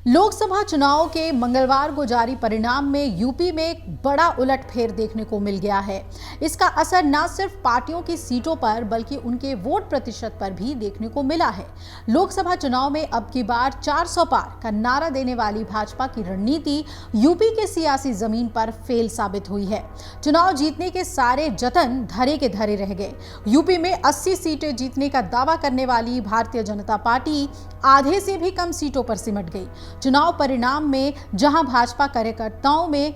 लोकसभा चुनाव के मंगलवार को जारी परिणाम में यूपी में एक बड़ा उलटफेर देखने को मिल गया है। इसका असर न सिर्फ पार्टियों की सीटों पर बल्कि उनके वोट प्रतिशत पर भी देखने को मिला है। लोकसभा चुनाव में अब की बार 400 पार का नारा देने वाली भाजपा की रणनीति यूपी के सियासी जमीन पर फेल साबित हुई है। चुनाव जीतने के सारे जतन धरे के धरे रह गए। यूपी में 80 सीटें जीतने का दावा करने वाली भारतीय जनता पार्टी आधे से भी कम सीटों पर सिमट गई। चुनाव परिणाम में जहां भाजपा कार्यकर्ताओं में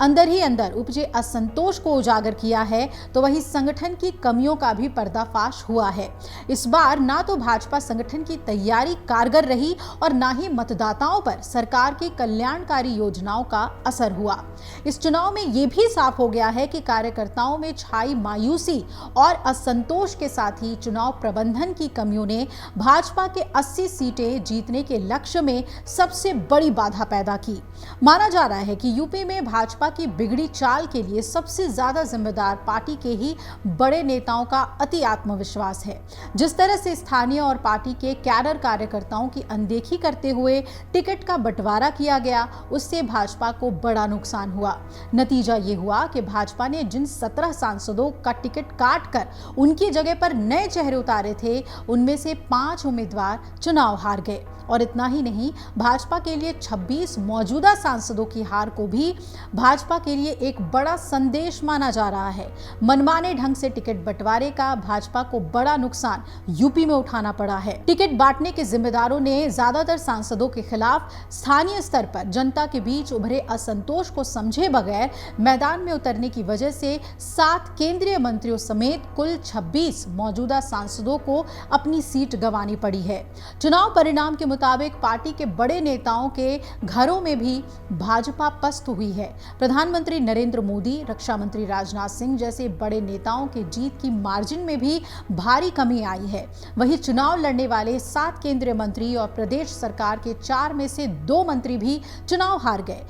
अंदर ही अंदर उपजे असंतोष को उजागर किया है, तो वहीं संगठन की कमियों का भी पर्दाफाश हुआ है। इस बार ना तो भाजपा संगठन की तैयारी कारगर रही और ना ही मतदाताओं पर सरकार की कल्याणकारी योजनाओं का असर हुआ। इस चुनाव में यह भी साफ हो गया है कि कार्यकर्ताओं में छाई मायूसी और असंतोष के साथ ही चुनाव प्रबंधन की कमियों ने भाजपा के 80 सीटें जीतने के लक्ष्य में सबसे बड़ी बाधा पैदा की। माना जा रहा है कि यूपी में भाजपा की बिगड़ी चाल के लिए सबसे ज्यादा जिम्मेदार पार्टी के ही बड़े नेताओं का अति आत्मविश्वास है। जिस तरह से स्थानीय और पार्टी के कैडर कार्यकर्ताओं की अनदेखी करते हुए टिकट का बंटवारा किया गया, उससे भाजपा को बड़ा नुकसान हुआ। नतीजा ये हुआ कि भाजपा ने जिन 17 सांसदों का टिकट काट कर उनकी जगह पर नए चेहरे उतारे थे, उनमें से 5 उम्मीदवार चुनाव हार गए। और इतना ही नहीं, भाजपा के लिए 26 मौजूदा सांसदों की हार को भी भाजपा के लिए एक बड़ा संदेश माना जा रहा है। मनमाने ढंग से टिकट बंटवारे का भाजपा को बड़ा नुकसान यूपी में उठाना पड़ा है। टिकट बांटने के जिम्मेदारों ने ज्यादातर सांसदों के खिलाफ स्थानीय स्तर पर जनता के बीच उभरे असंतोष को समझे बगैर मैदान में उतरने की वजह से 7 केंद्रीय मंत्रियों समेत कुल 26 मौजूदा सांसदों को अपनी सीट गंवानी पड़ी है। चुनाव परिणाम के मुताबिक पार्टी के बड़े नेताओं के घरों में भी भाजपा पस्त हुई है। प्रधानमंत्री नरेंद्र मोदी, रक्षा मंत्री राजनाथ सिंह जैसे बड़े नेताओं के जीत की मार्जिन में भी भारी कमी आई है। वहीं चुनाव लड़ने वाले 7 केंद्रीय मंत्री और प्रदेश सरकार के 4 में से 2 मंत्री भी चुनाव हार गए।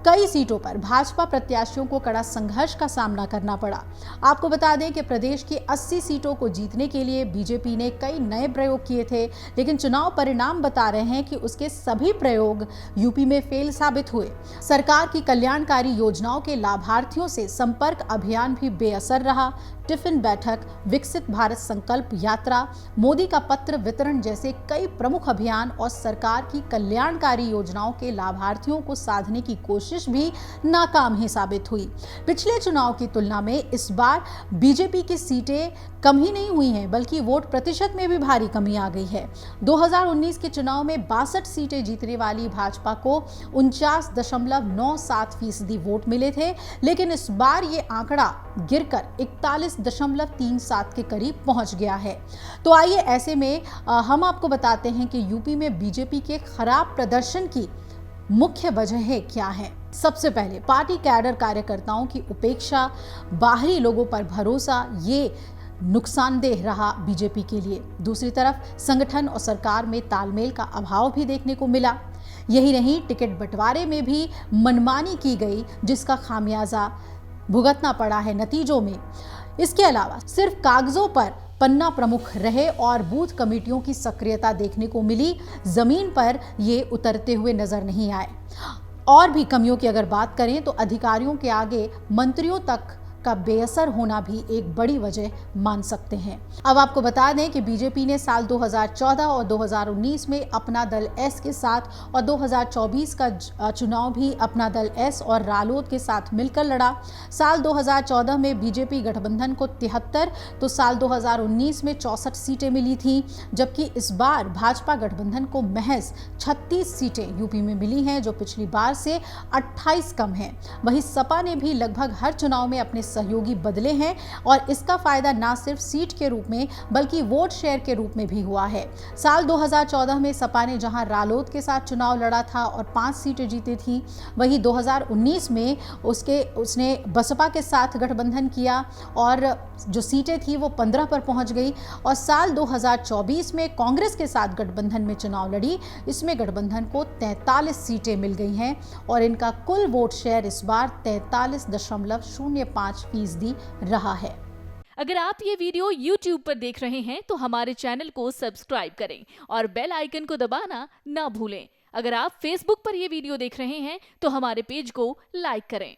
कई सीटों पर भाजपा प्रत्याशियों को कड़ा संघर्ष का सामना करना पड़ा। आपको बता दें कि प्रदेश की 80 सीटों को जीतने के लिए बीजेपी ने कई नए प्रयोग किए थे, लेकिन चुनाव परिणाम बता रहे हैं कि उसके सभी प्रयोग यूपी में फेल साबित हुए। सरकार की कल्याणकारी योजनाओं के लाभार्थियों से संपर्क अभियान भी बेअसर रहा। टिफिन बैठक, विकसित भारत संकल्प यात्रा, मोदी का पत्र वितरण जैसे कई प्रमुख अभियान और सरकार की कल्याणकारी योजनाओं के लाभार्थियों को साधने की कोशिश भी नाकाम ही साबित हुई। पिछले चुनाव की तुलना में इस बार बीजेपी की सीटें कम ही नहीं हुई हैं, बल्कि वोट प्रतिशत में भी भारी कमी आ गई है। 2019 के चुनाव में 62 सीटें जीतने वाली भाजपा को 49.97% वोट मिले थे, लेकिन इस बार ये आंकड़ा गिरकर 41.37 के करीब पहुंच गया है। तो आइए ऐसे में हम आपको बताते हैं कि यूपी में बीजेपी के खराब प्रदर्शन की मुख्य वजहें क्या हैं। सबसे पहले पार्टी कैडर कार्यकर्ताओं की उपेक्षा, बाहरी लोगों पर भरोसा, ये नुकसानदेह रहा बीजेपी के लिए। दूसरी तरफ संगठन और सरकार में तालमेल का अभाव भी देखने को मिला। यही नहीं, टिकट बंटवारे में भी मनमानी की गई, जिसका खामियाजा भुगतना पड़ा है नतीजों में। इसके अलावा सिर्फ कागजों पर पन्ना प्रमुख रहे और बूथ कमेटियों की सक्रियता देखने को मिली, जमीन पर ये उतरते हुए नजर नहीं आए। और भी कमियों की अगर बात करें तो अधिकारियों के आगे मंत्रियों तक का बेअसर होना भी एक बड़ी वजह मान सकते हैं। अब आपको बता दें कि बीजेपी ने साल 2014 और 2019 में अपना दल एस के साथ और 2024 का चुनाव भी अपना दल एस और रालोद के साथ मिलकर लड़ा। साल 2014 में बीजेपी गठबंधन को 73 तो साल 2019 में 64 सीटें मिली थी, जबकि इस बार भाजपा गठबंधन को महज 36 सीटें यूपी में मिली हैं, जो पिछली बार से 28 कम है। वहीं सपा ने भी लगभग हर चुनाव में अपने सहयोगी बदले हैं और इसका फायदा न सिर्फ सीट के रूप में बल्कि वोट शेयर के रूप में भी हुआ है। साल 2014 में सपा ने जहां रालोद के साथ चुनाव लड़ा था और 5 सीटें जीती थी, वहीं 2019 में उसने बसपा के साथ गठबंधन किया और जो सीटें थी वो 15 पर पहुंच गई। और साल 2024 में कांग्रेस के साथ गठबंधन में चुनाव लड़ी, इसमें गठबंधन को 43 सीटें मिल गई हैं और इनका कुल वोट शेयर इस बार 43.05% रहा है। अगर आप ये वीडियो YouTube पर देख रहे हैं तो हमारे चैनल को सब्सक्राइब करें और बेल आइकन को दबाना ना भूलें। अगर आप Facebook पर ये वीडियो देख रहे हैं तो हमारे पेज को लाइक करें।